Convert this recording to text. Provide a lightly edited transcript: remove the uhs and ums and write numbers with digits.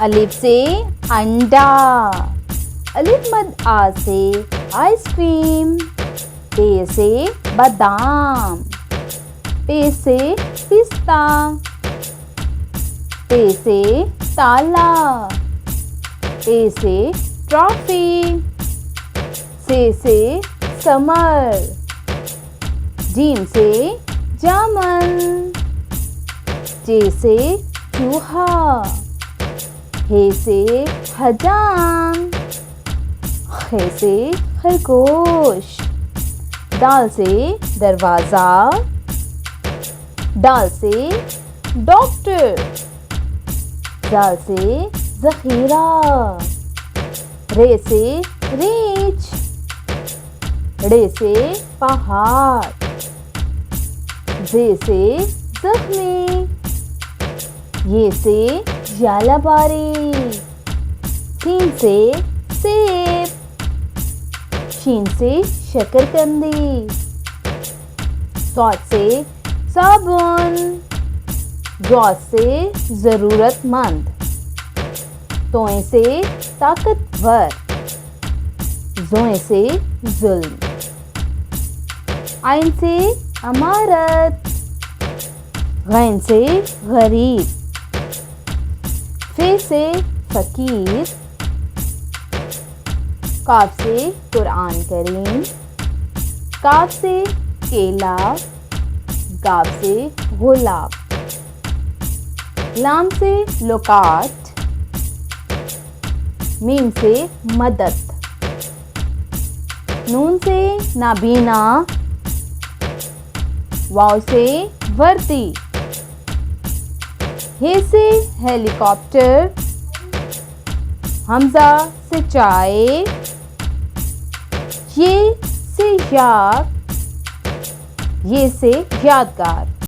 अलिफ से अंडा। अलिफ मद आ से आइसक्रीम। पे से बादाम। पे से पिस्ता। पे से ताला। पे से ट्रॉफी। से समर। जीम से जामन। जे से चूहा। हे से हजाम। खे से खरगोश। दाल से दरवाज़ा। दाल से डॉक्टर। दाल से ज़ख़ीरा। रे से रीछ। रे से पहाड़। जे से ज़ख्मी। ये से जालाबारी। सीन से सेब। शीन से शकरकंदी। सॉद से साबुन। ज़ौद से ज़रूरतमंद। तोए से ताकतवर। ज़ोए से जुल्म। आइन से अमारत। गैन से गरीब। फे से फ़कीर। काफ से कुरान करीम। काफ से केला। गाफ से गुलाब। लाम से लुकात। मीम से मदद। नून से नाबीना। वाव से वर्दी। हे से हेलीकॉप्टर। हमजा से चाय। ये से याद। ये से यादगार।